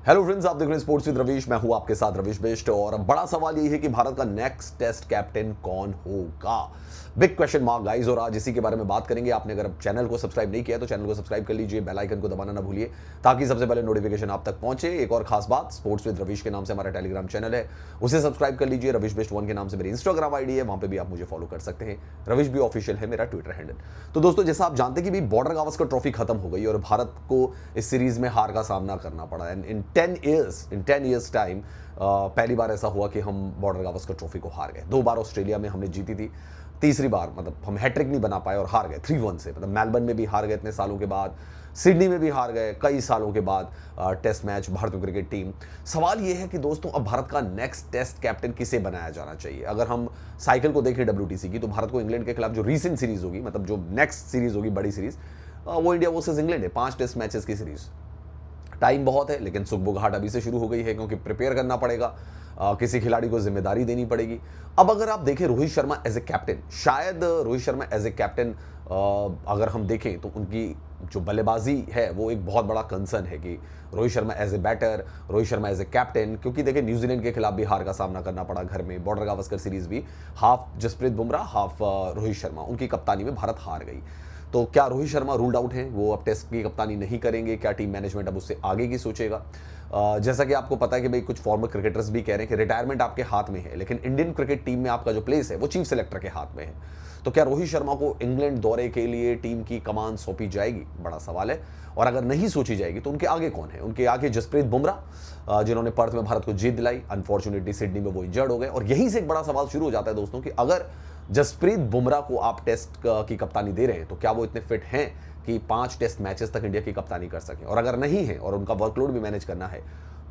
Hello friends, आप देख रहे हैं स्पोर्ट्स विद रवीश। मैं हूं आपके साथ रवीश बेस्ट। और बड़ा सवाल ये है कि भारत का नेक्स्ट टेस्ट कैप्टन कौन होगा। Big question mark guys. और आज इसी के बारे में बात करेंगे। आपने अगर चैनल को सब्सक्राइब नहीं किया तो चैनल को सब्सक्राइब कर लीजिए, बेल आइकन को दबाना ना भूलिए ताकि सबसे पहले नोटिफिकेशन आप तक पहुंचे। एक और खास बात, स्पोर्ट्स विद रवीश के नाम से हमारा टेलीग्राम चैनल है, उसे सब्सक्राइब कर लीजिए। रवीश बेस्ट 1 के नाम से मेरी इंस्टाग्राम आईडी है, वहां पे भी आप मुझे फॉलो कर सकते हैं। रवीश भी ऑफिशियल है मेरा ट्विटर हैंडल। तो दोस्तों, जैसा आप जानते हैं कि बॉर्डर गावस्कर ट्रॉफी खत्म हो गई और भारत को इस सीरीज में हार का सामना करना पड़ा। एंड इन 10 ईयर्स टाइम पहली बार ऐसा हुआ कि हम बॉर्डर गावस्कर ट्रॉफी को हार गए। 2 बार ऑस्ट्रेलिया में हमने जीती थी, तीसरी बार मतलब हम हैट्रिक नहीं बना पाए और हार गए 3-1 से। मतलब मेलबर्न में भी हार गए इतने सालों के बाद, सिडनी में भी हार गए कई सालों के बाद टेस्ट मैच भारतीय क्रिकेट टीम। सवाल यह है कि दोस्तों, अब भारत का नेक्स्ट टेस्ट कैप्टन किसे बनाया जाना चाहिए। अगर हम साइकिल को देखें WTC की, तो भारत को इंग्लैंड के खिलाफ जो रीसेंट सीरीज होगी, मतलब जो नेक्स्ट सीरीज होगी बड़ी सीरीज, वो इंडिया वर्सेस इंग्लैंड है। 5 टेस्ट मैचेस की सीरीज। टाइम बहुत है, लेकिन सुखबुघाट अभी से शुरू हो गई है क्योंकि प्रिपेयर करना पड़ेगा, किसी खिलाड़ी को जिम्मेदारी देनी पड़ेगी। अब अगर आप देखें Rohit Sharma as a captain, शायद Rohit Sharma as a captain अगर हम देखें तो उनकी जो बल्लेबाजी है वो एक बहुत बड़ा कंसर्न है कि Rohit Sharma as a batter, Rohit Sharma as a captain. क्योंकि देखिए, न्यूजीलैंड के खिलाफ भी हार का सामना करना पड़ा घर में, बॉर्डर गावस्कर सीरीज भी हाफ जसप्रीत बुमराह हाफ रोहित शर्मा, उनकी कप्तानी में भारत हार गई। तो क्या रोहित शर्मा रूल्ड आउट हैं, वो अब टेस्ट की कप्तानी नहीं करेंगे? क्या टीम मैनेजमेंट अब उससे आगे की सोचेगा? जैसा कि आपको पता है कि भाई कुछ फॉर्मर क्रिकेटर्स भी कह रहे हैं कि रिटायरमेंट आपके हाथ में है, लेकिन इंडियन क्रिकेट टीम में आपका जो प्लेस है वो चीफ सेलेक्टर के हाथ में है। तो क्या रोहित शर्मा को इंग्लैंड दौरे के लिए टीम की कमान सौंपी जाएगी? बड़ा सवाल है। और अगर नहीं सोची जाएगी तो उनके आगे कौन है? उनके आगे जसप्रीत बुमराह, जिन्होंने पर्थ में भारत को जीत दिलाई। अनफॉर्चुनेटली सिडनी में वो इंजर्ड हो गए। और यहीं से एक बड़ा सवाल शुरू हो जाता है दोस्तों कि अगर जसप्रीत बुमराह को आप टेस्ट की कप्तानी दे रहे हैं तो क्या वो इतने फिट हैं कि 5 टेस्ट मैचेस तक इंडिया की कप्तानी कर सकें? और अगर नहीं है और उनका वर्कलोड भी मैनेज करना है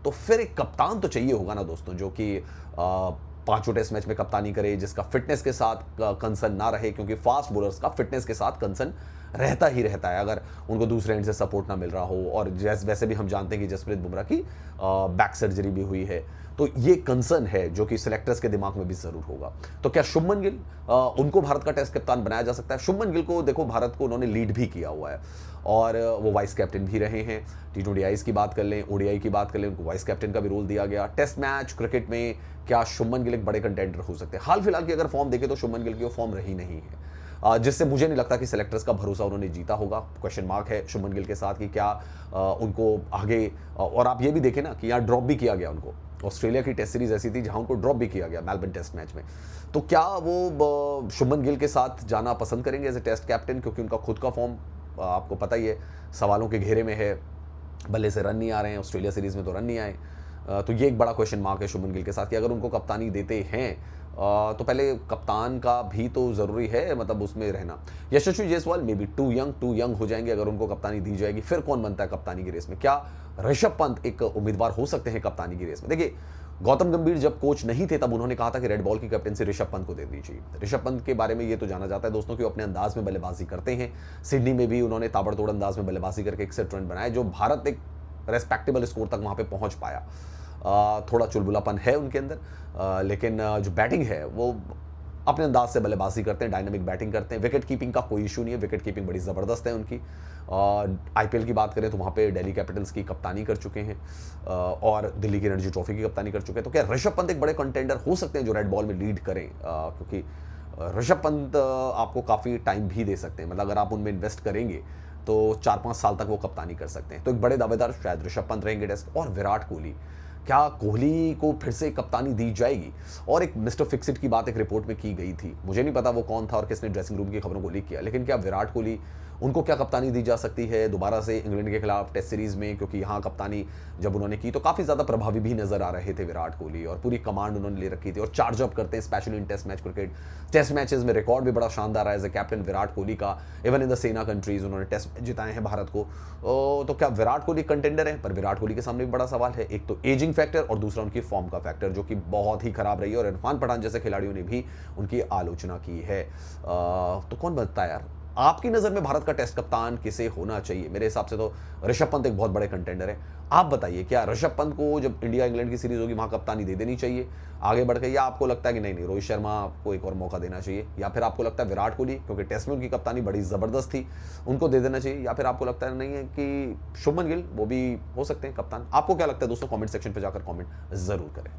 तो फिर एक कप्तान तो चाहिए होगा ना दोस्तों, जो कि 5 टेस्ट मैच में कप्तानी करे, जिसका फिटनेस के साथ कंसर्न ना रहे। क्योंकि फास्ट बॉलर्स का फिटनेस के साथ कंसर्न रहता ही रहता है अगर उनको दूसरे एंड से सपोर्ट ना मिल रहा हो। और वैसे भी हम जानते हैं कि जसप्रीत बुमराह की बैक सर्जरी भी हुई है। तो ये कंसर्न है जो कि सिलेक्टर्स के दिमाग में भी जरूर होगा। तो क्या शुभमन गिल, उनको भारत का टेस्ट कप्तान बनाया जा सकता है? शुभमन गिल को देखो, भारत को उन्होंने लीड भी किया हुआ है और वो वाइस कैप्टन भी रहे हैं। T20 आईज की बात कर लें, ODI की बात कर लें, उनको वाइस कैप्टन का भी रोल दिया गया। टेस्ट मैच क्रिकेट में क्या शुभमन गिल एक बड़े कंटेंडर हो सकते हैं? हाल फिलहाल की अगर फॉर्म देखें तो शुभमन गिल की वो फॉर्म रही नहीं है, जिससे मुझे नहीं लगता कि सेलेक्टर्स का भरोसा उन्होंने जीता होगा। क्वेश्चन मार्क है शुभमन गिल के साथ कि क्या उनको आगे। और आप ये भी देखें ना कि यहाँ ड्रॉप भी किया गया उनको। ऑस्ट्रेलिया की टेस्ट सीरीज ऐसी थी जहां उनको ड्रॉप भी किया गया मेलबर्न टेस्ट मैच में। तो क्या वो शुभमन गिल के साथ जाना पसंद करेंगे एज ए टेस्ट कैप्टन? क्योंकि उनका खुद का फॉर्म आपको पता ही है, सवालों के घेरे में है। बल्ले से रन नहीं आ रहे हैं, ऑस्ट्रेलिया सीरीज में तो रन नहीं आए। तो ये एक बड़ा क्वेश्चन मार्क है शुभमन गिल के साथ कि अगर उनको कप्तानी देते हैं तो पहले कप्तान का भी तो जरूरी है, मतलब उसमें रहना। Yashasvi Jaiswal may be too young हो जाएंगे अगर उनको कप्तानी दी जाएगी। फिर कौन बनता है कप्तानी की रेस में? क्या ऋषभ पंत एक उम्मीदवार हो सकते हैं कप्तानी की रेस में? देखिए, गौतम गंभीर जब कोच नहीं थे तब उन्होंने कहा था कि रेड बॉल की कैप्टनसी ऋषभ पंत को दे दीजिए। ऋषभ पंत के बारे में ये तो जाना जाता है दोस्तों कि वो अपने अंदाज में बल्लेबाजी करते हैं। सिडनी में भी उन्होंने ताबड़तोड़ अंदाज में बल्लेबाजी करके 61 रन बनाए, जो भारत एक रेस्पेक्टेबल स्कोर तक वहां पे पहुंच पाया। थोड़ा चुलबुलापन है उनके अंदर, लेकिन जो बैटिंग है वो अपने अंदाज से बल्लेबाजी करते हैं, डायनामिक बैटिंग करते हैं। विकेट कीपिंग का कोई इशू नहीं है, विकेट कीपिंग बड़ी ज़बरदस्त है उनकी। IPL की बात करें तो वहाँ पे दिल्ली कैपिटल्स की कप्तानी कर चुके हैं और दिल्ली की रणजी ट्रॉफी की कप्तानी कर चुके हैं। तो क्या ऋषभ पंत एक बड़े कंटेंडर हो सकते हैं जो रेड बॉल में लीड करें? क्योंकि ऋषभ पंत आपको काफ़ी टाइम भी दे सकते हैं, मतलब अगर आप उनमें इन्वेस्ट करेंगे तो 4-5 साल तक वो कप्तानी कर सकते हैं। तो एक बड़े दावेदार शायद ऋषभ पंत रहेंगे टेस्ट। और विराट कोहली, क्या कोहली को फिर से कप्तानी दी जाएगी? और एक मिस्टर फिक्सिट की बात एक रिपोर्ट में की गई थी, मुझे नहीं पता वो कौन था और किसने ड्रेसिंग रूम की खबरों को लीक किया, लेकिन क्या विराट कोहली, उनको क्या कप्तानी दी जा सकती है दोबारा से इंग्लैंड के खिलाफ टेस्ट सीरीज में? क्योंकि यहाँ कप्तानी जब उन्होंने की तो काफ़ी ज़्यादा प्रभावी भी नजर आ रहे थे विराट कोहली, और पूरी कमांड उन्होंने ले रखी थी और चार्ज अप करते हैं, specially in test match cricket. Test matches में रिकॉर्ड भी बड़ा शानदार है as a captain Virat Kohli का। Even in the SENA countries उन्होंने टेस्ट मैच जिताए हैं भारत को। तो क्या विराट कोहली कंटेंडर है? पर विराट कोहली के सामने भी बड़ा सवाल है, एक तो एजिंग फैक्टर और दूसरा उनकी फॉर्म का फैक्टर, जो कि बहुत ही खराब रही है। और इरफान पठान जैसे खिलाड़ियों ने भी उनकी आलोचना की है। तो कौन बनता है यार? आपकी नजर में भारत का टेस्ट कप्तान किसे होना चाहिए? मेरे हिसाब से तो ऋषभ पंत एक बहुत बड़े कंटेंडर है। आप बताइए, क्या ऋषभ पंत को जब इंडिया इंग्लैंड की सीरीज होगी वहां कप्तानी दे देनी चाहिए आगे बढ़ के, या आपको लगता है कि नहीं नहीं रोहित शर्मा को एक और मौका देना चाहिए, या फिर आपको लगता है विराट कोहली क्योंकि टेस्ट में उनकी कप्तानी बड़ी जबरदस्त थी उनको दे देना चाहिए, या फिर आपको लगता है नहीं है कि शुभमन गिल वो भी हो सकते हैं कप्तान? आपको क्या लगता है दोस्तों? कमेंट सेक्शन पे जाकर कमेंट जरूर करें।